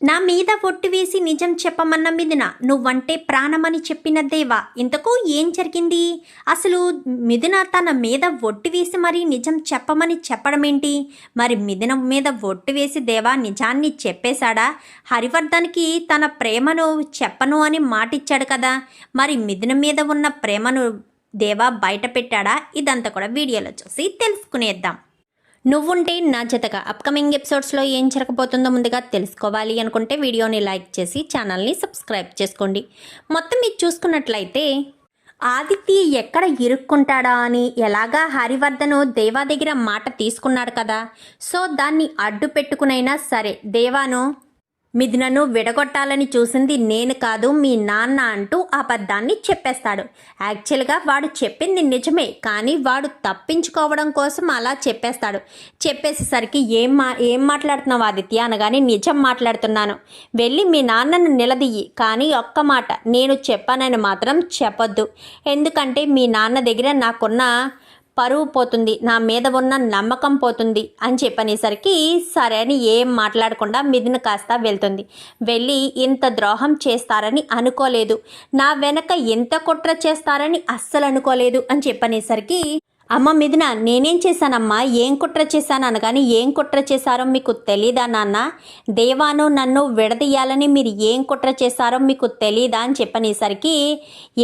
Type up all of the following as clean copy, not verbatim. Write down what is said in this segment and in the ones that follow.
నా మీద ఒట్టు వేసి నిజం చెప్పమన్న మిథున, నువ్వంటే ప్రాణమని చెప్పిన దేవా, ఇంతకు ఏం జరిగింది? అసలు మిథున తన మీద ఒట్టు వేసి మరీ నిజం చెప్పమని చెప్పడమేంటి? మరి మిథున మీద ఒట్టు వేసి దేవా నిజాన్ని చెప్పేశాడా? హరివర్ధన్కి తన ప్రేమను చెప్పను అని మాటిచ్చాడు కదా, మరి మిథున మీద ఉన్న ప్రేమను దేవా బయట పెట్టాడా? ఇదంతా కూడా వీడియోలో చూసి తెలుసుకునేద్దాం. నువ్వుంటే నా జతగా అప్కమింగ్ ఎపిసోడ్స్లో ఏం జరగబోతుందో ముందుగా తెలుసుకోవాలి అనుకుంటే వీడియోని లైక్ చేసి ఛానల్ని సబ్స్క్రైబ్ చేసుకోండి. మొత్తం మీరు చూసుకున్నట్లయితే ఆదిత్య ఎక్కడ ఇరుక్కుంటాడా అని ఎలాగా హరివర్ధను దేవా దగ్గర మాట తీసుకున్నాడు కదా, సో దాన్ని అడ్డు పెట్టుకునైనా సరే దేవాను మిథునను విడగొట్టాలని చూసింది నేను కాదు మీ నాన్న అంటూ అబద్ధాన్ని చెప్పేస్తాడు. యాక్చువల్గా వాడు చెప్పింది నిజమే, కానీ వాడు తప్పించుకోవడం కోసం అలా చెప్పేస్తాడు. చెప్పేసేసరికి ఏం మాట్లాడుతున్నావు ఆదిత్య అనగానే నిజం మాట్లాడుతున్నాను, వెళ్ళి మీ నాన్నను నిలదీయి, కానీ ఒక్క మాట నేను చెప్పానని మాత్రం చెప్పొద్దు, ఎందుకంటే మీ నాన్న దగ్గర నాకున్న పరువు పోతుంది, నా మీద ఉన్న నమ్మకం పోతుంది అని చెప్పనేసరికి సరే అని ఏం మాట్లాడకుండా మిథున కాస్త వెళ్తుంది. వెళ్ళి ఇంత ద్రోహం చేస్తారని అనుకోలేదు, నా వెనక ఇంత కుట్ర చేస్తారని అస్సలు అనుకోలేదు అని చెప్పనేసరికి అమ్మ మిథున నేనేం చేశానమ్మా, ఏం కుట్ర చేశాను అనగాని ఏం కుట్ర చేశారో మీకు తెలీదా నాన్న? దేవాను నన్ను విడదీయాలని మీరు ఏం కుట్ర చేశారో మీకు తెలీదా అని చెప్పనేసరికి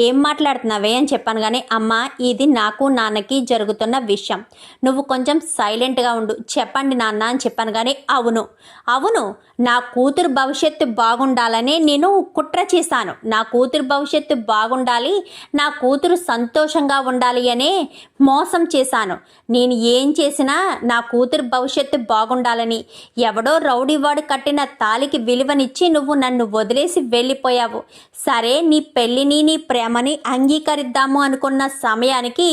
ఏం మాట్లాడుతున్నావే అని చెప్పాను. కానీ అమ్మ ఇది నాకు నాన్నకి జరుగుతున్న విషయం, నువ్వు కొంచెం సైలెంట్గా ఉండు, చెప్పండి నాన్న అని చెప్పాను. కానీ అవును అవును నా కూతురు భవిష్యత్తు బాగుండాలనే నేను కుట్ర చేశాను, నా కూతురు భవిష్యత్తు బాగుండాలి, నా కూతురు సంతోషంగా ఉండాలి అనే మోసం చేశాను. నేను ఏం చేసినా నా కూతురు భవిష్యత్తు బాగుండాలని. ఎవడో రౌడీవాడు కట్టిన తాలికి విలువనిచ్చి నువ్వు నన్ను వదిలేసి వెళ్ళిపోయావు. సరే నీ పెళ్ళిని నీ ప్రేమని అంగీకరిద్దాము అనుకున్న సమయానికి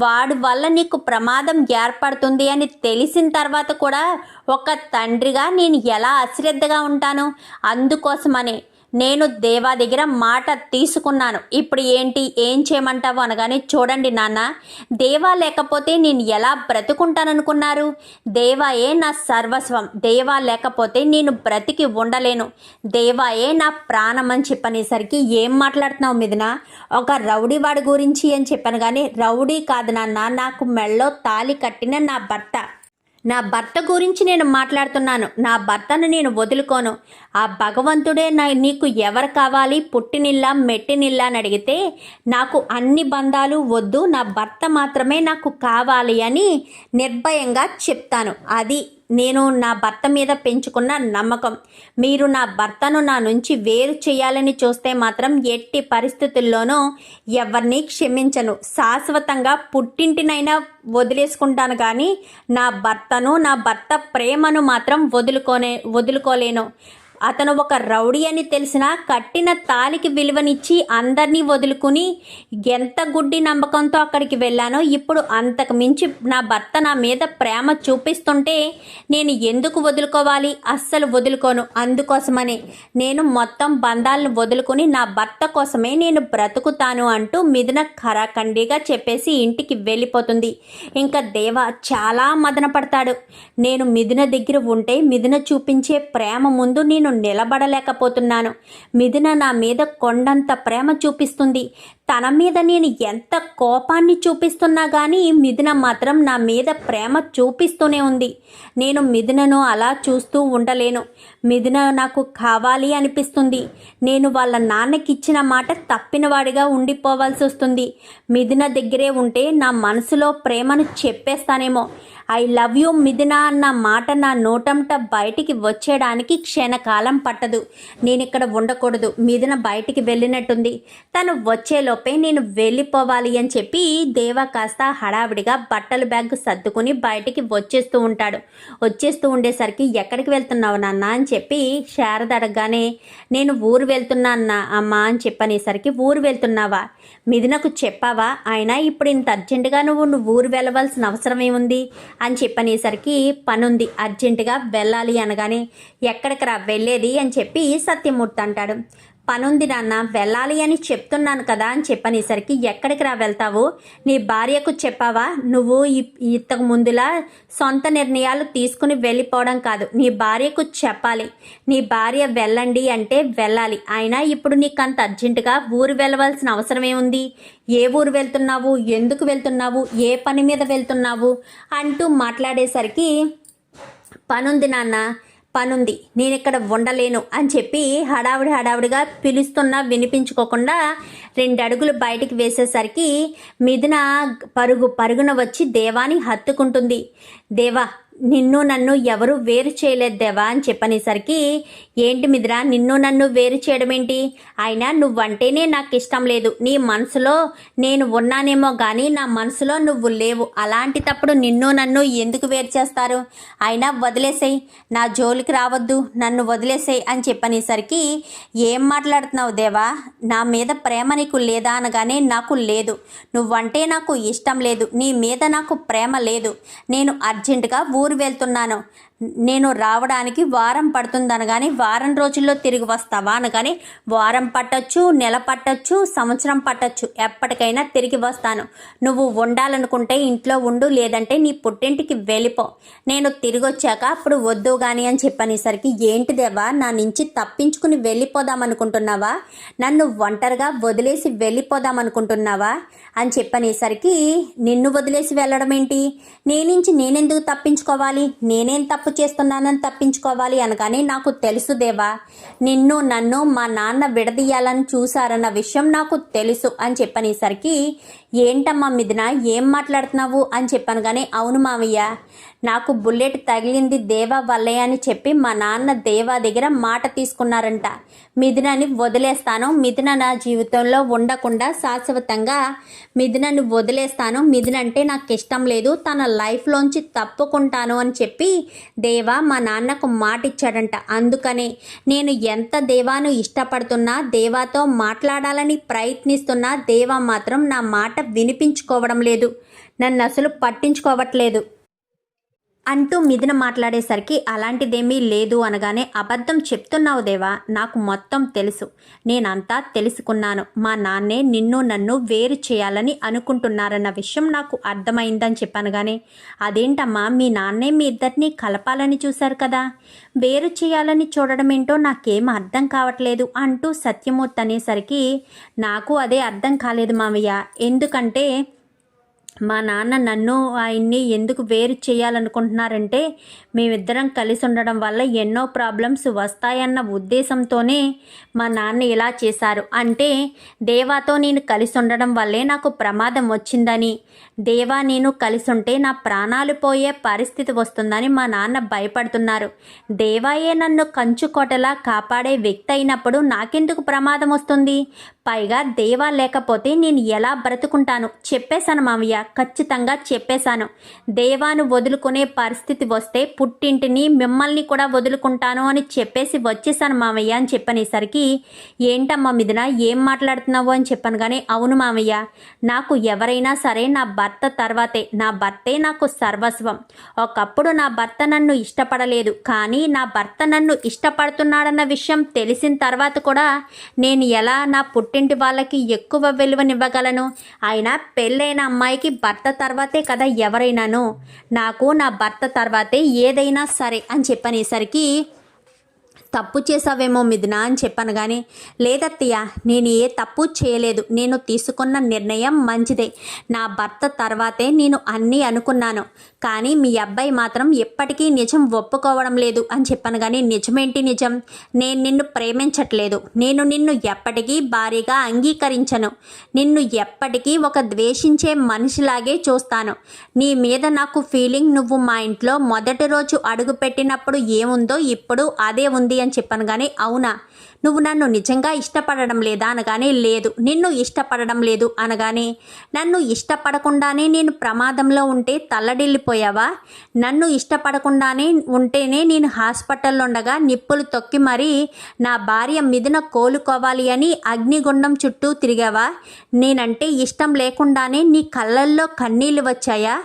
వాడి వల్ల నీకు ప్రమాదం ఏర్పడుతుంది అని తెలిసిన తర్వాత కూడా ఒక తండ్రిగా నేను ఎలా అశ్రద్ధగా ఉంటాను? అందుకోసమనే నేను దేవా దగ్గర మాట తీసుకున్నాను. ఇప్పుడు ఏంటి, ఏం చేయమంటావు అనగానే చూడండి నాన్న, దేవా లేకపోతే నేను ఎలా బ్రతుకుంటాననుకున్నారు? దేవాయే నా సర్వస్వం, దేవా లేకపోతే నేను బ్రతికి ఉండలేను, దేవాయే నా ప్రాణం అని చెప్పనేసరికి ఏం మాట్లాడుతున్నావు మిథున, ఒక రౌడీ వాడి గురించి అని చెప్పాను. కానీ రౌడీ కాదు నాన్న, నాకు మెళ్ళో తాళి కట్టిన నా భర్త గురించి నేను మాట్లాడుతున్నాను. నా భర్తను నేను వదులుకోను. ఆ భగవంతుడే నీకు ఎవరు కావాలి, పుట్టినిల్లా మెట్టినిల్లా అని అడిగితే నాకు అన్ని బంధాలు వద్దు, నా భర్త మాత్రమే నాకు కావాలి అని నిర్భయంగా చెప్తాను. అది నేను నా భర్త మీద పెంచుకున్న నమ్మకం. మీరు నా భర్తను నా నుంచి వేరు చేయాలని చూస్తే మాత్రం ఎట్టి పరిస్థితుల్లోనూ ఎవరిని క్షమించను. శాశ్వతంగా పుట్టింటినైనా వదిలేసుకుంటాను, కానీ నా భర్తను నా భర్త ప్రేమను మాత్రం వదులుకోలేను. అతను ఒక రౌడీ అని తెలిసినా కట్టిన తాలికి విలువనిచ్చి అందరినీ వదులుకుని ఎంత గుడ్డి నమ్మకంతో అక్కడికి వెళ్ళానో ఇప్పుడు అంతకు మించి నా భర్త నా మీద ప్రేమ చూపిస్తుంటే నేను ఎందుకు వదులుకోవాలి? అస్సలు వదులుకోను. అందుకోసమనే నేను మొత్తం బంధాలను వదులుకొని నా భర్త కోసమే నేను బ్రతుకుతాను అంటూ మిథున ఖరాఖండిగా చెప్పేసి ఇంటికి వెళ్ళిపోతుంది. ఇంకా దేవ చాలా మదన పడతాడు. నేను మిథున దగ్గర ఉంటే మిథున చూపించే ప్రేమ ముందు నేను నిలబడలేకపోతున్నాను. మిథున నా మీద కొండంత ప్రేమ చూపిస్తుంది. తన మీద నేను ఎంత కోపాన్ని చూపిస్తున్నా కానీ మిథున మాత్రం నా మీద ప్రేమ చూపిస్తూనే ఉంది. నేను మిథునను అలా చూస్తూ ఉండలేను. మిథున నాకు కావాలి అనిపిస్తుంది. నేను వాళ్ళ నాన్నకి ఇచ్చిన మాట తప్పినవాడిగా ఉండిపోవాల్సి వస్తుంది. మిథున దగ్గరే ఉంటే నా మనసులో ప్రేమను చెప్పేస్తానేమో. ఐ లవ్ యూ మిథున అన్న మాట నా నోటంట బయటికి వచ్చేయడానికి క్షణకాలం పట్టదు. నేను ఇక్కడ ఉండకూడదు. మిథున బయటికి వెళ్ళినట్టుంది, తను వచ్చేలోపే నేను వెళ్ళిపోవాలి అని చెప్పి దేవా కాస్త హడావిడిగా బట్టల బ్యాగ్ సర్దుకుని బయటికి వచ్చేస్తూ ఉంటాడు. వచ్చేస్తూ ఉండేసరికి ఎక్కడికి వెళ్తున్నావు నాన్న అని చెప్పి శారద అడగగానే నేను ఊరు వెళ్తున్నా అమ్మా అని చెప్పనేసరికి ఊరు వెళ్తున్నావా? మిథునకు చెప్పావా? అయినా ఇప్పుడు ఇంత అర్జెంటుగా నువ్వు ఊరు వెళ్ళవలసిన అవసరం ఏముంది అని చెప్పనేసరికి పనుంది, అర్జెంటుగా వెళ్ళాలి అనగానే ఎక్కడికి రా వెళ్ళేది అని చెప్పి సత్యమూర్తి అంటాడు. పనుంది నాన్న, వెళ్ళాలి అని చెప్తున్నాను కదా అని చెప్పనేసరికి ఎక్కడికి రా వెళ్తావు? నీ భార్యకు చెప్పావా? నువ్వు ఇంతకు ముందులా సొంత నిర్ణయాలు తీసుకుని వెళ్ళిపోవడం కాదు, నీ భార్యకు చెప్పాలి. నీ భార్య వెళ్ళండి అంటే వెళ్ళాలి. అయినా ఇప్పుడు నీకు అంత అర్జెంటుగా ఊరు వెళ్ళవలసిన అవసరం ఏముంది? ఏ ఊరు వెళ్తున్నావు, ఎందుకు వెళ్తున్నావు, ఏ పని మీద వెళ్తున్నావు అంటూ మాట్లాడేసరికి పనుంది నాన్న, పనుంది, నేను ఇక్కడ ఉండలేను అని చెప్పి హడావుడిగా పిలుస్తున్నా వినిపించుకోకుండా 2 అడుగులు బయటికి వేసేసరికి మిథున పరుగున వచ్చి దేవాని హత్తుకుంటుంది. దేవా, నిన్ను నన్ను ఎవరు వేరు చేయలేదు దేవా అని చెప్పనేసరికి, ఏంటి మిథున నిన్ను నన్ను వేరు చేయడం ఏంటి? అయినా నువ్వంటేనే నాకు ఇష్టం లేదు. నీ మనసులో నేను ఉన్నానేమో కానీ నా మనసులో నువ్వు లేవు. అలాంటి తప్పుడు నిన్ను నన్ను ఎందుకు వేరు చేస్తారు? అయినా వదిలేసేయి, నా జోలికి రావద్దు, నన్ను వదిలేసేయి అని చెప్పనేసరికి, ఏం మాట్లాడుతున్నావు దేవా? నా మీద ప్రేమ నీకు లేదా అనగానే, నాకు లేదు. నువ్వంటే నాకు ఇష్టం లేదు, నీ మీద నాకు ప్రేమ లేదు. నేను అర్జెంటుగా ఊరు వెళ్తున్నాను, నేను రావడానికి వారం పడుతుందనగానే, వారం రోజుల్లో తిరిగి వస్తావా అనగానే, వారం పట్టచ్చు, నెల పట్టచ్చు, సంవత్సరం పట్టచ్చు, ఎప్పటికైనా తిరిగి వస్తాను. నువ్వు ఉండాలనుకుంటే ఇంట్లో ఉండు, లేదంటే నీ పుట్టింటికి వెళ్ళిపో. నేను తిరిగి వచ్చాక అప్పుడు వద్దు కానీ అని చెప్పనేసరికి, ఏంటి దేవా నా నుంచి తప్పించుకుని వెళ్ళిపోదామనుకుంటున్నావా? నన్ను ఒంటరిగా వదిలేసి వెళ్ళిపోదామనుకుంటున్నావా అని చెప్పనేసరికి, నిన్ను వదిలేసి వెళ్ళడం ఏంటి? నేనెందుకు తప్పించుకోవాలి? నేనేం తప్పు చేస్తున్నానని తప్పించుకోవాలి అనగానే, నాకు తెలుసు దేవా, నిన్ను నన్ను మా నాన్న విడదీయాలని చూశారన్న విషయం నాకు తెలుసు అని చెప్పనేసరికి, ఏంటమ్మా మిథున ఏం మాట్లాడుతున్నావు అని చెప్పాను కానీ, అవును మావయ్య, నాకు బుల్లెట్ తగిలింది దేవా వల్లే అని చెప్పి మా నాన్న దేవా దగ్గర మాట తీసుకున్నారంట. మిథునని వదిలేస్తాను, మిథున నా జీవితంలో ఉండకుండా శాశ్వతంగా మిథునని వదిలేస్తాను, మిథున అంటే నాకు ఇష్టం లేదు, తన లైఫ్లోంచి తప్పుకుంటాను అని చెప్పి దేవా మా నాన్నకు మాట ఇచ్చాడంట. అందుకనే నేను ఎంత దేవాను ఇష్టపడుతున్నా, దేవాతో మాట్లాడాలని ప్రయత్నిస్తున్నా, దేవా మాత్రం నా మాట వినిపించుకోవడం లేదు, నన్ను అసలు పట్టించుకోవట్లేదు అంటూ మిథున మాట్లాడేసరికి, అలాంటిదేమీ లేదు అనగానే, అబద్ధం చెప్తున్నావు దేవా, నాకు మొత్తం తెలుసు, నేనంతా తెలుసుకున్నాను. మా నాన్నే నిన్ను నన్ను వేరు చేయాలని అనుకుంటున్నారన్న విషయం నాకు అర్థమైందని చెప్పాను కానీ, అదేంటమ్మా మీ నాన్నే మీ ఇద్దరిని కలపాలని చూశారు కదా, వేరు చేయాలని చూడడం ఏంటో నాకేం అర్థం కావట్లేదు అంటూ సత్యమూర్తి అనేసరికి, నాకు అదే అర్థం కాలేదు మావయ్య. ఎందుకంటే మా నాన్న నన్ను ఆయన్ని ఎందుకు వేరు చేయాలనుకుంటున్నారంటే, మేమిద్దరం కలిసి ఉండడం వల్ల ఎన్నో ప్రాబ్లమ్స్ వస్తాయన్న ఉద్దేశంతోనే మా నాన్న ఇలా చేశారు. అంటే దేవాతో నేను కలిసి ఉండడం వల్లే నాకు ప్రమాదం వచ్చిందని, దేవా నేను కలిసి ఉంటే నా ప్రాణాలు పోయే పరిస్థితి వస్తుందని మా నాన్న భయపడుతున్నారు. దేవాయే నన్ను కంచుకోటలా కాపాడే వ్యక్తి అయినప్పుడు నాకెందుకు ప్రమాదం వస్తుంది? పైగా దేవా లేకపోతే నేను ఎలా బ్రతుకుంటాను? చెప్పేశాను మావయ్య, ఖచ్చితంగా చెప్పేశాను. దేవాను వదులుకునే పరిస్థితి వస్తే పుట్టింటిని మిమ్మల్ని కూడా వదులుకుంటాను అని చెప్పేసి వచ్చేసాను మావయ్య అని చెప్పనేసరికి, ఏంటమ్మా మిథున ఏం మాట్లాడుతున్నావు అని చెప్పాను కానీ, అవును మావయ్య, నాకు ఎవరైనా సరే నా భర్త తర్వాతే, నా భర్తే నాకు సర్వస్వం. ఒకప్పుడు నా భర్త నన్ను ఇష్టపడలేదు, కానీ నా భర్త నన్ను ఇష్టపడుతున్నాడన్న విషయం తెలిసిన తర్వాత కూడా నేను ఎలా నా పుట్టింటి వాళ్ళకి ఎక్కువ విలువనివ్వగలను? అయినా పెళ్ళైన అమ్మాయికి భర్త తర్వాతే కదా ఎవరైనాను, నాకు నా భర్త తర్వాతే ఏదైనా సరే అని చెప్పనేసరికి, తప్పు చేసావేమో మిథున అని చెప్పాను కానీ, లేదత్తయ్య నేను ఏ తప్పు చేయలేదు, నేను తీసుకున్న నిర్ణయం మంచిదే, నా భర్త తర్వాతే నేను అన్నీ అనుకున్నాను, కానీ మీ అబ్బాయి మాత్రం ఎప్పటికీ నిజం ఒప్పుకోవడం లేదు అని చెప్పాను కానీ, నిజమేంటి నిజం? నేను నిన్ను ప్రేమించట్లేదు, నేను నిన్ను ఎప్పటికీ భారీగా అంగీకరించను, నిన్ను ఎప్పటికీ ఒక ద్వేషించే మనిషిలాగే చూస్తాను. నీ మీద నాకు ఫీలింగ్ నువ్వు మా ఇంట్లో మొదటి రోజు అడుగు పెట్టినప్పుడు ఏముందో ఇప్పుడు అదే ఉంది అని చెప్పాను కానీ, అవునా నువ్వు నన్ను నిజంగా ఇష్టపడడం లేదా అనగానే, లేదు నిన్ను ఇష్టపడడం లేదు అనగానే, నన్ను ఇష్టపడకుండానే నేను ప్రమాదంలో ఉంటే తల్లడిల్లిపోయావా? నన్ను ఇష్టపడకుండానే ఉంటేనే నేను హాస్పిటల్లో ఉండగా నిప్పులు తొక్కి మరీ నా భార్య మిథున కోలుకోవాలి అని అగ్నిగుండం చుట్టూ తిరిగావా? నేనంటే ఇష్టం లేకుండానే నీ కళ్ళల్లో కన్నీళ్ళు వచ్చాయా?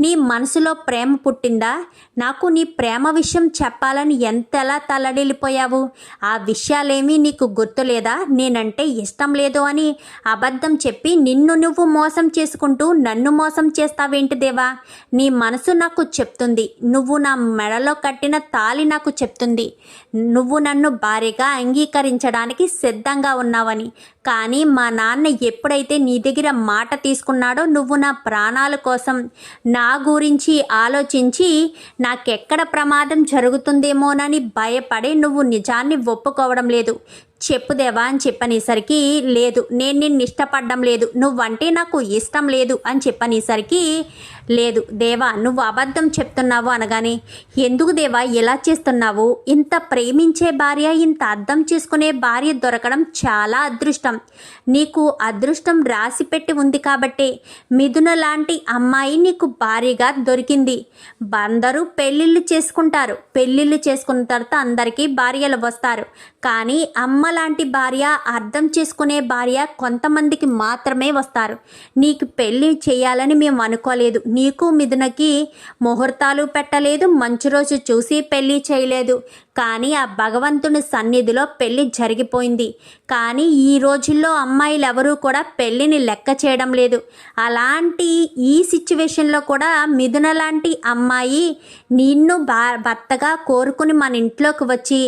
నీ మనసులో ప్రేమ పుట్టిందా? నాకు నీ ప్రేమ విషయం చెప్పాలని ఎంతలా తల్లడిల్లిపోయా మర్చిపోయావు? ఆ విషయాలేమీ నీకు గుర్తులేదా? నేనంటే ఇష్టం లేదు అని అబద్ధం చెప్పి నిన్ను నువ్వు మోసం చేసుకుంటూ నన్ను మోసం చేస్తావేంటి దేవా? నీ మనసు నాకు చెప్తుంది, నువ్వు నా మెడలో కట్టిన తాళి నాకు చెప్తుంది నువ్వు నన్ను భార్యగా అంగీకరించడానికి సిద్ధంగా ఉన్నావని. కానీ మా నాన్న ఎప్పుడైతే నీ దగ్గర మాట తీసుకున్నాడో నువ్వు నా ప్రాణాల కోసం నా గురించి ఆలోచించి నాకెక్కడ ప్రమాదం జరుగుతుందేమోనని భయపడి నువ్వు నిజాన్ని ఒప్పుకోవడం లేదు. చెప్పు దేవా అని చెప్పనేసరికి, లేదు నేను నిన్ను ఇష్టపడడం లేదు, నువ్వంటే నాకు ఇష్టం లేదు అని చెప్పనేసరికి, లేదు దేవా నువ్వు అబద్ధం చెప్తున్నావు అనగానే, ఎందుకు దేవా ఇలా చేస్తున్నావు? ఇంత ప్రేమించే భార్య, ఇంత అర్థం చేసుకునే భార్య దొరకడం చాలా అదృష్టం. నీకు అదృష్టం రాసిపెట్టి ఉంది కాబట్టే మిథున లాంటి అమ్మాయి నీకు భార్యగా దొరికింది. అందరూ పెళ్ళిళ్ళు చేసుకుంటారు, పెళ్ళిళ్ళు చేసుకున్న తర్వాత అందరికీ భార్యలు వస్తారు. కానీ అమ్మ లాంటి భార్య, అర్థం చేసుకునే భార్య కొంతమందికి మాత్రమే వస్తారు. నీకు పెళ్ళి చేయాలని మేము అనుకోలేదు. నీకు మిథునకి ముహూర్తాలు పెట్టలేదు, మంచి రోజు చూసి పెళ్ళి చేయలేదు. కానీ ఆ భగవంతుని సన్నిధిలో పెళ్ళి జరిగిపోయింది. కానీ ఈ రోజుల్లో అమ్మాయిలు ఎవరూ కూడా పెళ్ళిని లెక్క చేయడం లేదు. అలాంటి ఈ సిచ్యువేషన్లో కూడా మిథున లాంటి అమ్మాయి నిన్ను భర్తగా కోరుకుని మన ఇంట్లోకి వచ్చి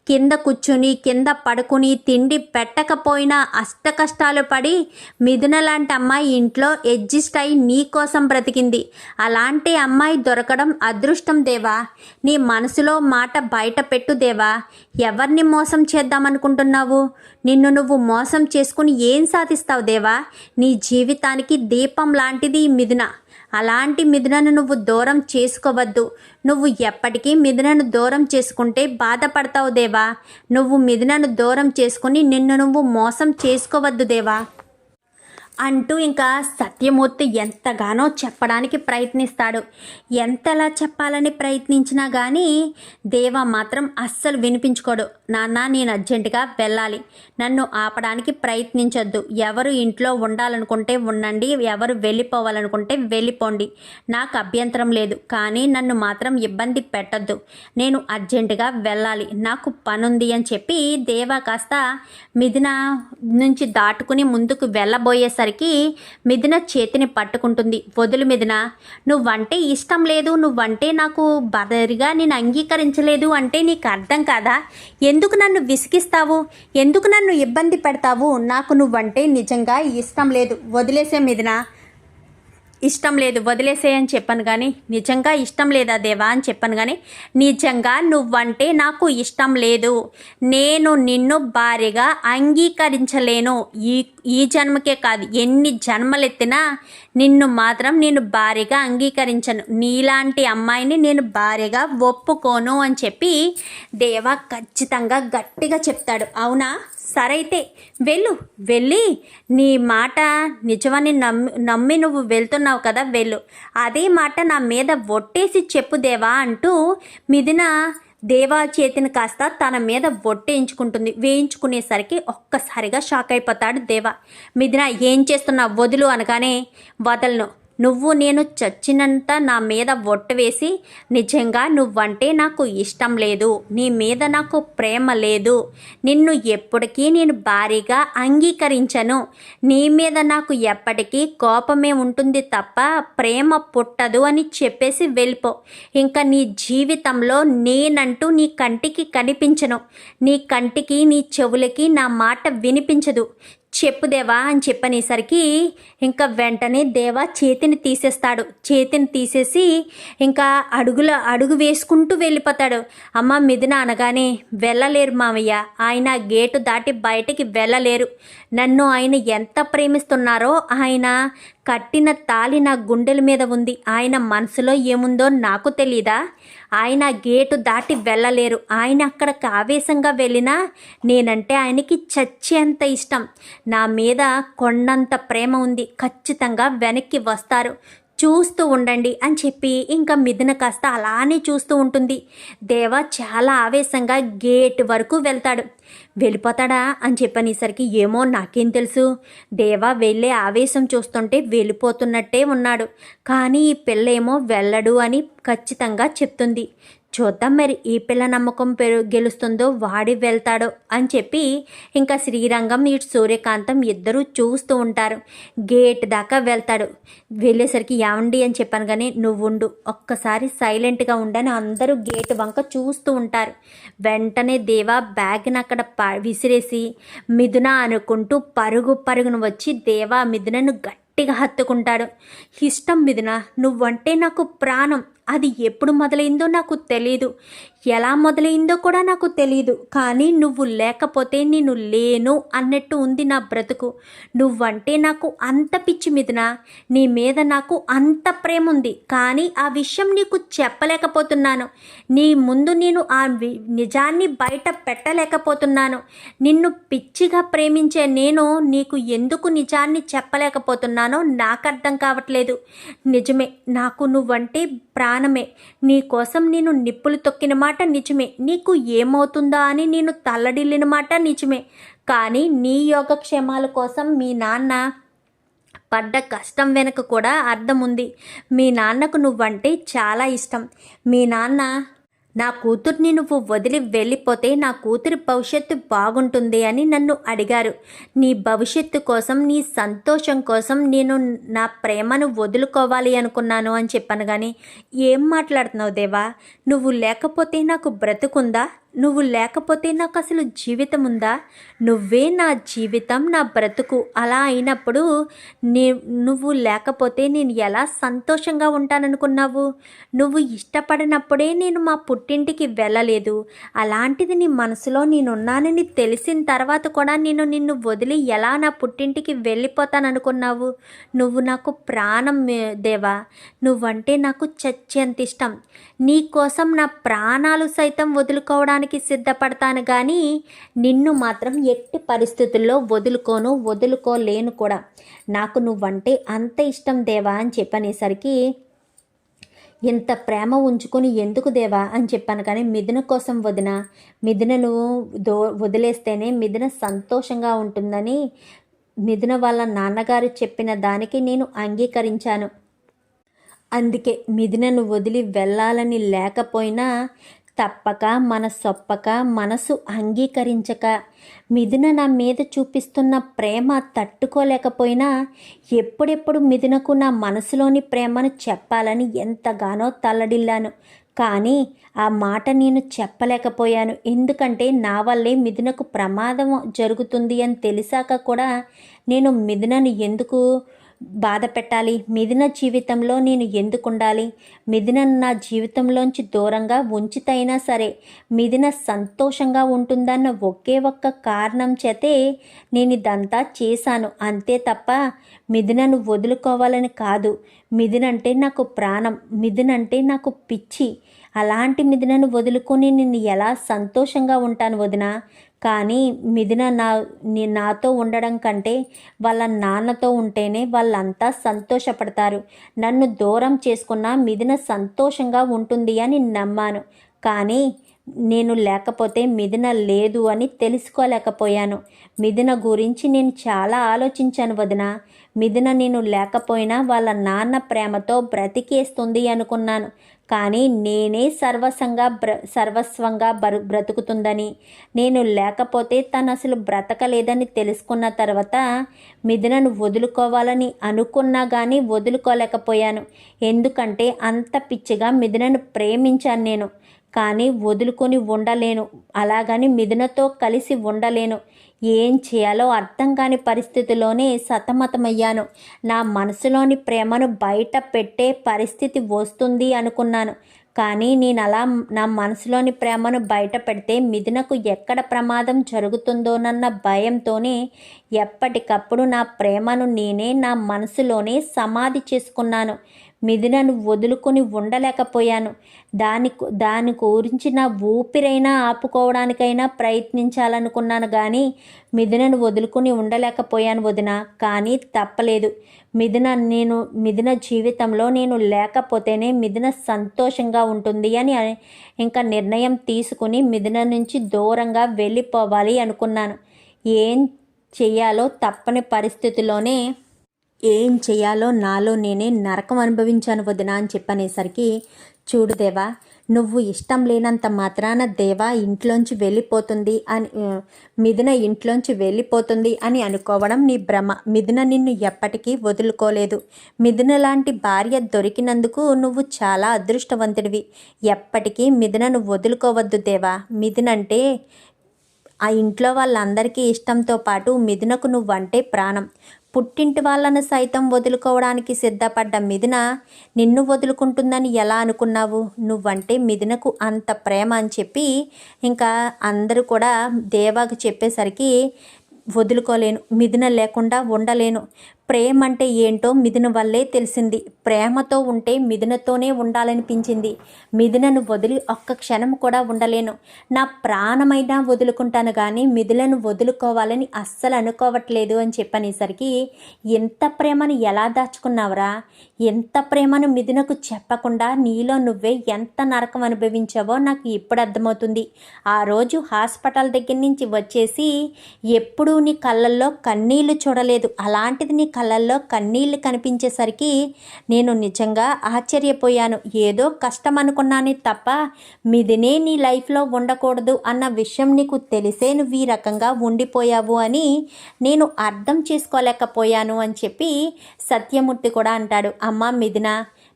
కింద కూర్చుని కింద పడుకుని తిండి పెట్టకపోయినా అష్ట కష్టాలు పడి మిథున లాంటి అమ్మాయి ఇంట్లో అడ్జస్ట్ అయి నీ కోసం బ్రతికింది. అలాంటి అమ్మాయి దొరకడం అదృష్టం దేవా. నీ మనసులో మాట బయట పెట్టు దేవా. ఎవరిని మోసం చేద్దామనుకుంటున్నావు? నిన్ను నువ్వు మోసం చేసుకుని ఏం సాధిస్తావు దేవా? నీ జీవితానికి దీపం లాంటిది మిథున. అలాంటి మిథునను నువ్వు దూరం చేసుకోవద్దు. నువ్వు ఎప్పటికీ మిథునను దూరం చేసుకుంటే బాధపడతావు దేవా. నువ్వు మిథునను దూరం చేసుకుని నిన్ను నువ్వు మోసం చేసుకోవద్దు దేవా అంటూ ఇంకా సత్యమూర్తి ఎంతగానో చెప్పడానికి ప్రయత్నిస్తాడు. ఎంతలా చెప్పాలని ప్రయత్నించినా కానీ దేవ మాత్రం అస్సలు వినిపించుకోడు. నాన్న నేను అర్జెంటుగా వెళ్ళాలి, నన్ను ఆపడానికి ప్రయత్నించొద్దు. ఎవరు ఇంట్లో ఉండాలనుకుంటే ఉండండి, ఎవరు వెళ్ళిపోవాలనుకుంటే వెళ్ళిపోండి, నాకు అభ్యంతరం లేదు. కానీ నన్ను మాత్రం ఇబ్బంది పెట్టద్దు, నేను అర్జెంటుగా వెళ్ళాలి, నాకు పనుంది అని చెప్పి దేవ కాస్త మిథున నుంచి దాటుకుని ముందుకు వెళ్ళబోయేసరికి మిథున చేతిని పట్టుకుంటుంది. వదులు మిథున, నువ్వంటే ఇష్టం లేదు, నువ్వంటే నాకు బదరిగా నేను అంగీకరించలేదు అంటే నీకు అర్థం కాదా? ఎందుకు నన్ను విసిగిస్తావు? ఎందుకు నన్ను ఇబ్బంది పెడతావు? నాకు నువ్వంటే నిజంగా ఇష్టం లేదు, వదిలేసే మిథున, ఇష్టం లేదు వదిలేసే అని చెప్పాను. కానీ నిజంగా ఇష్టం లేదా దేవా అని చెప్పాను. కానీ నిజంగా నువ్వంటే నాకు ఇష్టం లేదు, నేను నిన్ను భార్యగా అంగీకరించలేను. ఈ జన్మకే కాదు, ఎన్ని జన్మలెత్తినా నిన్ను మాత్రం నేను భార్యగా అంగీకరించను. నీలాంటి అమ్మాయిని నేను భార్యగా ఒప్పుకోను అని చెప్పి దేవా ఖచ్చితంగా గట్టిగా చెప్తాడు. అవునా, సరైతే వెళ్ళు, వెళ్ళి నీ మాట నిజమని నమ్మి నువ్వు వెళ్తున్నావు కదా, వెళ్ళు. అదే మాట నా మీద ఒట్టేసి చెప్పు దేవా అంటూ మిథున దేవా చేతిని కాస్త తన మీద ఒట్టేయించుకుంటుంది. వేయించుకునేసరికి ఒక్కసారిగా షాక్ అయిపోతాడు దేవా. మిథున ఏం చేస్తున్నావు? వదులు అనగానే, వదలను, నువ్వు నేను చచ్చినంత నా మీద ఒట్టు వేసి నిజంగా నువ్వంటే నాకు ఇష్టం లేదు, నీ మీద నాకు ప్రేమ లేదు, నిన్ను ఎప్పటికీ నేను భారీగా అంగీకరించను, నీ మీద నాకు ఎప్పటికీ కోపమే ఉంటుంది తప్ప ప్రేమ పుట్టదు అని చెప్పేసి వెళ్ళిపో. ఇంకా నీ జీవితంలో నేనంటూ నీ కంటికి కనిపించను, నీ కంటికి నీ చెవులకి నా మాట వినిపించదు, చెప్పు దేవా అని చెప్పనేసరికి ఇంకా వెంటనే దేవా చేతిని తీసేస్తాడు. చేతిని తీసేసి ఇంకా అడుగు వేసుకుంటూ వెళ్ళిపోతాడు. అమ్మ మిథున అనగానే, వెళ్ళలేరు మామయ్య, ఆయన గేటు దాటి బయటికి వెళ్ళలేరు. నన్ను ఆయన ఎంత ప్రేమిస్తున్నారో, ఆయన కట్టిన తాళి నా గుండెల మీద ఉంది, ఆయన మనసులో ఏముందో నాకు తెలీదా? ఆయన గేటు దాటి వెళ్ళలేరు. ఆయన అక్కడికి ఆవేశంగా వెళ్ళినా నేనంటే ఆయనకి చచ్చేంత ఇష్టం, నా మీద కొండంత ప్రేమ ఉంది, ఖచ్చితంగా వెనక్కి వస్తారు, చూస్తూ ఉండండి అని చెప్పి ఇంకా మిథున కాస్త అలానే చూస్తూ ఉంటుంది. దేవా చాలా ఆవేశంగా గేట్ వరకు వెళ్తాడు. వెళ్ళిపోతాడా అని చెప్పనేసరికి, ఏమో నాకేం తెలుసు, దేవా వెళ్ళే ఆవేశం చూస్తుంటే వెళ్ళిపోతున్నట్టే ఉన్నాడు, కానీ ఈ పిల్ల ఏమో వెళ్ళడు అని ఖచ్చితంగా చెప్తుంది. చూద్దాం మరి ఈ పిల్ల నమ్మకం గెలుస్తుందో వాడి వెళ్తాడో అని చెప్పి ఇంకా శ్రీరంగం ఇటు సూర్యకాంతం ఇద్దరూ చూస్తూ ఉంటారు. గేట్ దాకా వెళ్తాడు. వెళ్ళేసరికి ఏమండి అని చెప్పాను కానీ నువ్వు ఉండు, ఒక్కసారి సైలెంట్గా ఉండని అందరూ గేట్ వంక చూస్తూ ఉంటారు. వెంటనే దేవా బ్యాగ్ని అక్కడ విసిరేసి మిథున అనుకుంటూ పరుగును వచ్చి దేవా మిథునను గట్టిగా హత్తుకుంటాడు. ఇష్టం మిథున, నువ్వంటే నాకు ప్రాణం. అది ఎప్పుడు మొదలైందో నాకు తెలీదు, ఎలా మొదలైందో కూడా నాకు తెలీదు. కానీ నువ్వు లేకపోతే నేను లేను అన్నట్టు ఉంది నా బ్రతుకు. నువ్వంటే నాకు అంత పిచ్చి మిథున, నీ మీద నాకు అంత ప్రేమ ఉంది. కానీ ఆ విషయం నీకు చెప్పలేకపోతున్నాను. నీ ముందు నేను ఆ నిజాన్ని బయట పెట్టలేకపోతున్నాను. నిన్ను పిచ్చిగా ప్రేమించే నేను నీకు ఎందుకు నిజాన్ని చెప్పలేకపోతున్నానో నాకు అర్థం కావట్లేదు. నిజమే, నాకు నువ్వంటే ప్రాణమే. నీ కోసం నేను నిప్పులు తొక్కిన మాట నిజమే, నీకు ఏమవుతుందా అని నేను తల్లడిల్లిన మాట నిజమే. కానీ నీ యోగక్షేమాల కోసం మీ నాన్న పడ్డ కష్టం వెనుక కూడా అర్థం ఉంది. మీ నాన్నకు నువ్వంటే చాలా ఇష్టం. మీ నాన్న నా కూతుర్ని నువ్వు వదిలి వెళ్ళిపోతే నా కూతురి భవిష్యత్తు బాగుంటుంది అని నన్ను అడిగారు. నీ భవిష్యత్తు కోసం, నీ సంతోషం కోసం నేను నా ప్రేమను వదులుకోవాలి అనుకున్నాను అని చెప్పాను. కానీ ఏం మాట్లాడుతున్నావు దేవా? నువ్వు లేకపోతే నాకు బ్రతుకుందా? నువ్వు లేకపోతే నాకు అసలు జీవితం ఉందా? నువ్వే నా జీవితం, నా బ్రతుకు. అలా అయినప్పుడు నువ్వు లేకపోతే నేను ఎలా సంతోషంగా ఉంటాననుకున్నావు? నువ్వు ఇష్టపడినప్పుడే నేను మా పుట్టింటికి వెళ్ళలేదు. అలాంటిది నీ మనసులో నేనున్నానని తెలిసిన తర్వాత కూడా నేను నిన్ను వదిలి ఎలా నా పుట్టింటికి వెళ్ళిపోతాననుకున్నావు? నువ్వు నాకు ప్రాణం దేవా. నువ్వంటే నాకు చచ్చేంత ఇష్టం. నీ కోసం నా ప్రాణాలు సైతం వదులుకోవడానికి సిద్ధపడతాను. కానీ నిన్ను మాత్రం ఎట్టి పరిస్థితుల్లో వదులుకోలేను కూడా. నాకు నువ్వంటే అంత ఇష్టం దేవా అని చెప్పనేసరికి ఇంత ప్రేమ ఉంచుకొని ఎందుకు దేవా అని చెప్పాను. కానీ మిథున కోసం మిథునను వదిలేస్తేనే మిథున సంతోషంగా ఉంటుందని మిథున వాళ్ళ నాన్నగారు చెప్పిన దానికి నేను అంగీకరించాను. అందుకే మిథునను వదిలి వెళ్ళాలని లేకపోయినా తప్పక మనసొప్పక మనసు అంగీకరించక మిథున నా మీద చూపిస్తున్న ప్రేమ తట్టుకోలేకపోయినా ఎప్పుడెప్పుడు మిథునకు నా మనసులోని ప్రేమను చెప్పాలని ఎంతగానో తల్లడిల్లాను. కానీ ఆ మాట నేను చెప్పలేకపోయాను. ఎందుకంటే నా వల్లే మిథునకు ప్రమాదం జరుగుతుంది అని తెలిసాక కూడా నేను మిథునను ఎందుకు బాధ పెట్టాలి? మిథున జీవితంలో నేను ఎందుకు ఉండాలి? మిథున నా జీవితంలోంచి దూరంగా ఉంచితైనా సరే మిథున సంతోషంగా ఉంటుందన్న ఒకే ఒక్క కారణం చేతే నేను ఇదంతా చేశాను. అంతే తప్ప మిథునను వదులుకోవాలని కాదు. మిథున అంటే నాకు ప్రాణం, మిథున అంటే నాకు పిచ్చి. అలాంటి మిథునను వదులుకొని నేను ఎలా సంతోషంగా ఉంటాను వదినా? కానీ మిథున నాతో ఉండడం కంటే వాళ్ళ నాన్నతో ఉంటేనే వాళ్ళంతా సంతోషపడతారు. నన్ను దూరం చేసుకున్న మిథున సంతోషంగా ఉంటుంది అని నమ్మాను. కానీ నేను లేకపోతే మిథున లేదు అని తెలుసుకోలేకపోయాను. మిథున గురించి నేను చాలా ఆలోచించాను వదిన. మిథున నేను లేకపోయినా వాళ్ళ నాన్న ప్రేమతో బ్రతికేస్తుంది అనుకున్నాను. కానీ నేనే సర్వస్వంగా బ్రతుకుతుందని, నేను లేకపోతే తను అసలు బ్రతకలేదని తెలుసుకున్న తర్వాత మిథునను వదులుకోవాలని అనుకున్నా కానీ వదులుకోలేకపోయాను. ఎందుకంటే అంత పిచ్చిగా మిథునను ప్రేమించాను నేను. కానీ వదులుకొని ఉండలేను, అలాగని మిథునతో కలిసి ఉండలేను. ఏం చేయాలో అర్థం కాని పరిస్థితిలోనే సతమతమయ్యాను. నా మనసులోని ప్రేమను బయట పెట్టే పరిస్థితి వస్తుంది అనుకున్నాను. కానీ నేను అలా నా మనసులోని ప్రేమను బయట పెడితే మిథునకు ఎక్కడ ప్రమాదం జరుగుతుందోనన్న భయంతోనే ఎప్పటికప్పుడు నా ప్రేమను నేనే నా మనసులోనే సమాధి చేసుకున్నాను. మిథునను వదులుకొని ఉండలేకపోయాను. దాని గురించి నా ఊపిరైనా ఆపుకోవడానికైనా ప్రయత్నించాలనుకున్నాను. కానీ మిథునను వదులుకొని ఉండలేకపోయాను వదిన. కానీ తప్పలేదు. మిథున జీవితంలో నేను లేకపోతేనే మిథున సంతోషంగా ఉంటుంది అని ఇంకా నిర్ణయం తీసుకుని మిథున నుంచి దూరంగా వెళ్ళిపోవాలి అనుకున్నాను. ఏం చెయ్యాలో తప్పని పరిస్థితిలోనే ఏం చెయ్యాలో నాలో నేనే నరకం అనుభవించాను వదిన అని చెప్పనేసరికి, చూడు దేవా, నువ్వు ఇష్టం లేనంత మాత్రాన దేవా ఇంట్లోంచి వెళ్ళిపోతుంది అని మిథున ఇంట్లోంచి వెళ్ళిపోతుంది అని అనుకోవడం నీ భ్రమ. మిథున నిన్ను ఎప్పటికీ వదులుకోలేదు. మిథున లాంటి భార్య దొరికినందుకు నువ్వు చాలా అదృష్టవంతుడివి. ఎప్పటికీ మిథునను వదులుకోవద్దు దేవా. మిథున అంటే ఆ ఇంట్లో వాళ్ళందరికీ ఇష్టంతో పాటు మిథునకు నువ్వంటే ప్రాణం. పుట్టింటి వాళ్ళను సైతం వదులుకోవడానికి సిద్ధపడ్డ మిథున నిన్ను వదులుకుంటుందని ఎలా అనుకున్నావు? నువ్వంటే మిథునకు అంత ప్రేమ అని చెప్పి ఇంకా అందరూ కూడా దేవాకు చెప్పేసరికి వదులుకోలేను, మిథున లేకుండా ఉండలేను, ప్రేమ అంటే ఏంటో మిథున వల్లే తెలిసింది, ప్రేమతో ఉంటే మిథునతోనే ఉండాలనిపించింది, మిథునను వదిలి ఒక్క క్షణం కూడా ఉండలేను, నా ప్రాణమైనా వదులుకుంటాను కానీ మిథులను వదులుకోవాలని అస్సలు అనుకోవట్లేదు అని చెప్పనేసరికి ఎంత ప్రేమను ఎలా దాచుకున్నావురా? ఎంత ప్రేమను మిథునకు చెప్పకుండా నీలో నువ్వే ఎంత నరకం అనుభవించావో నాకు ఇప్పుడు అర్థమవుతుంది. ఆ రోజు హాస్పిటల్ దగ్గర నుంచి వచ్చేసి ఎప్పుడూ నీ కళ్ళల్లో కన్నీళ్లు చూడలేదు, అలాంటిది నీ కళ్ళల్లో కన్నీళ్లు కనిపించేసరికి నేను నిజంగా ఆశ్చర్యపోయాను. ఏదో కష్టం అనుకున్నానే తప్ప మిథునే నీ లైఫ్లో ఉండకూడదు అన్న విషయం నీకు తెలిసే నువ్వు ఈ రకంగా ఉండిపోయావు అని నేను అర్థం చేసుకోలేకపోయాను అని చెప్పి సత్యమూర్తి కూడా అంటాడు. అమ్మా మిథున,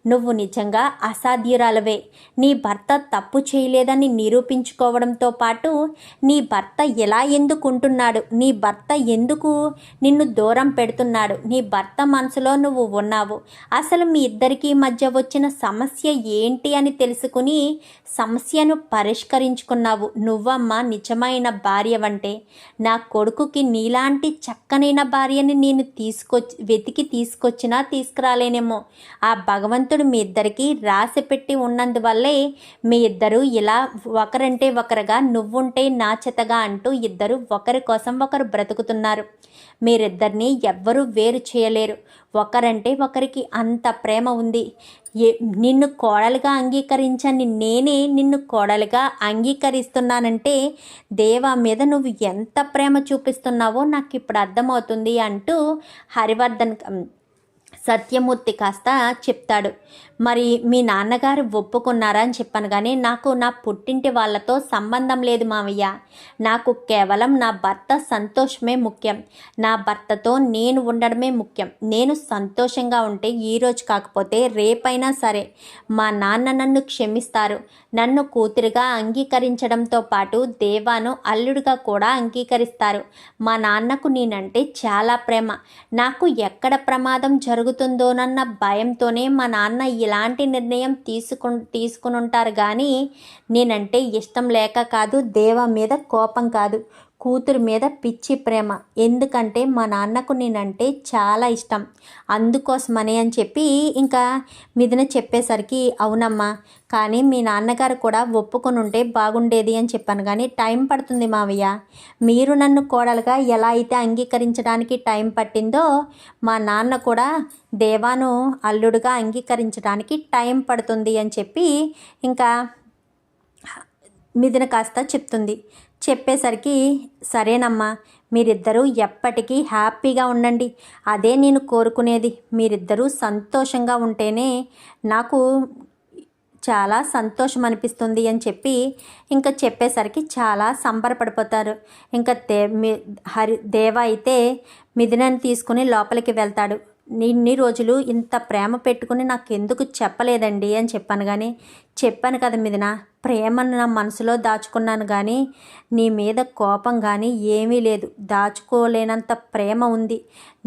నువ్వు నిజంగా అసాధ్యురాలవే. నీ భర్త తప్పు చేయలేదని నిరూపించుకోవడంతో పాటు నీ భర్త ఎలా ఎందుకుంటున్నాడు, నీ భర్త ఎందుకు నిన్ను దూరం పెడుతున్నాడు, నీ భర్త మనసులో నువ్వు ఉన్నావు, అసలు మీ ఇద్దరికీ మధ్య వచ్చిన సమస్య ఏంటి అని తెలుసుకుని సమస్యను పరిష్కరించుకున్నావు. నువ్వమ్మా నిజమైన భార్యవంటే. నా కొడుకుకి నీలాంటి చక్కనైన భార్యని నేను వెతికి తీసుకొచ్చినా తీసుకురాలేనేమో. ఆ భగవంతుడు మీ ఇద్దరికి రాసి పెట్టి ఉన్నందువల్లే మీ ఇద్దరు ఇలా ఒకరంటే ఒకరుగా నువ్వుంటే నా చేతగా అంటూ ఇద్దరు ఒకరి కోసం ఒకరు బ్రతుకుతున్నారు. మీరిద్దరిని ఎవ్వరూ వేరు చేయలేరు. ఒకరంటే ఒకరికి అంత ప్రేమ ఉంది. నిన్ను కోడలుగా అంగీకరించని నేనే నిన్ను కోడలుగా అంగీకరిస్తున్నానంటే దేవా మీద నువ్వు ఎంత ప్రేమ చూపిస్తున్నావో నాకు ఇప్పుడు అర్థమవుతుంది అంటూ హరివర్ధన్ సత్యమూర్తి కాస్త చెప్తాడు. మరి మీ నాన్నగారు ఒప్పుకున్నారా అని చెప్పాను కానీ నాకు నా పుట్టింటి వాళ్ళతో సంబంధం లేదు మావయ్య. నాకు కేవలం నా భర్త సంతోషమే ముఖ్యం. నా భర్తతో నేను ఉండడమే ముఖ్యం. నేను సంతోషంగా ఉంటే ఈరోజు కాకపోతే రేపైనా సరే మా నాన్న నన్ను క్షమిస్తారు. నన్ను కూతురుగా అంగీకరించడంతో పాటు దేవాను అల్లుడిగా కూడా అంగీకరిస్తారు. మా నాన్నకు నేనంటే చాలా ప్రేమ. నాకు ఎక్కడ ప్రమాదం జరుగుతుందోనన్న భయంతోనే మా నాన్న ఇలాంటి నిర్ణయం తీసుకుని ఉంటారు కానీ నేనంటే ఇష్టం లేక కాదు, దేవ మీద కోపం కాదు, కూతురు మీద పిచ్చి ప్రేమ. ఎందుకంటే మా నాన్నకు నేనంటే చాలా ఇష్టం, అందుకోసమని అని చెప్పి ఇంకా మిథున చెప్పేసరికి అవునమ్మా, కానీ మీ నాన్నగారు కూడా ఒప్పుకొని ఉంటే బాగుండేది అని చెప్పాను కానీ టైం పడుతుంది మావయ్య. మీరు నన్ను కోడలుగా ఎలా అయితే అంగీకరించడానికి టైం పట్టిందో మా నాన్న కూడా దేవాను అల్లుడుగా అంగీకరించడానికి టైం పడుతుంది అని చెప్పి ఇంకా మిథున కాస్త చెప్తుంది. చెప్పేసరికి సరేనమ్మా, మీరిద్దరూ ఎప్పటికీ హ్యాపీగా ఉండండి, అదే నేను కోరుకునేది. మీరిద్దరూ సంతోషంగా ఉంటేనే నాకు చాలా సంతోషం అనిపిస్తుంది అని చెప్పి ఇంకా చెప్పేసరికి చాలా సంబరపడిపోతారు. ఇంకా దేవ అయితే మిథునని తీసుకుని లోపలికి వెళ్తాడు. ఇన్ని రోజులు ఇంత ప్రేమ పెట్టుకుని నాకెందుకు చెప్పలేదండి అని చెప్పాను కానీ చెప్పాను కదా మిథున, ప్రేమను నా మనసులో దాచుకున్నాను కానీ నీ మీద కోపం కానీ ఏమీ లేదు. దాచుకోలేనంత ప్రేమ ఉంది.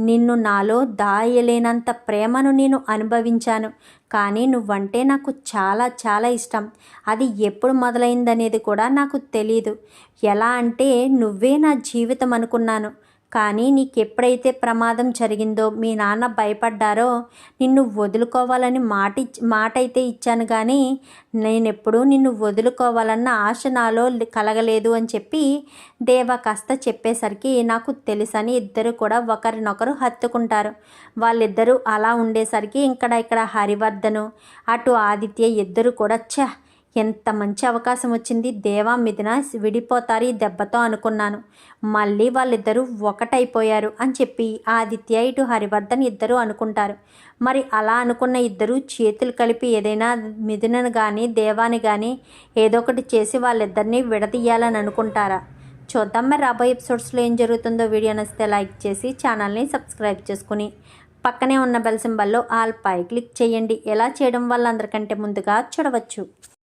నిన్ను నాలో దాయలేనంత ప్రేమను నేను అనుభవించాను. కానీ నువ్వంటే నాకు చాలా చాలా ఇష్టం. అది ఎప్పుడు మొదలైందనేది కూడా నాకు తెలీదు. ఎలా అంటే నువ్వే నా జీవితం అనుకున్నాను. కానీ నీకెప్పుడైతే ప్రమాదం జరిగిందో మీ నాన్న భయపడ్డారో నిన్ను వదులుకోవాలని మాట అయితే ఇచ్చాను కానీ నేనెప్పుడూ నిన్ను వదులుకోవాలన్న ఆశ నాలో కలగలేదు అని చెప్పి దేవ కాస్త చెప్పేసరికి నాకు తెలుసని ఇద్దరు కూడా ఒకరినొకరు హత్తుకుంటారు. వాళ్ళిద్దరూ అలా ఉండేసరికి ఇక్కడ హరివర్ధను అటు ఆదిత్య ఇద్దరు కూడా ఎంత మంచి అవకాశం వచ్చింది, దేవా మిథున విడిపోతారు ఈ దెబ్బతో అనుకున్నాను, మళ్ళీ వాళ్ళిద్దరూ ఒకటైపోయారు అని చెప్పి ఆదిత్య ఇటు హరివర్ధన్ ఇద్దరూ అనుకుంటారు. మరి అలా అనుకున్న ఇద్దరు చేతులు కలిపి ఏదైనా మిథునను కానీ దేవాని కానీ ఏదో ఒకటి చేసి వాళ్ళిద్దరినీ విడదీయాలని అనుకుంటారా? చూద్దాం మరి రాబోయే ఎపిసోడ్స్లో ఏం జరుగుతుందో. వీడియో నచ్చితే లైక్ చేసి ఛానల్ని సబ్స్క్రైబ్ చేసుకుని పక్కనే ఉన్న బెల్ సింబల్లో ఆల్ పై క్లిక్ చేయండి. ఎలా చేయడం వల్ల అందరికంటే ముందుగా చూడవచ్చు.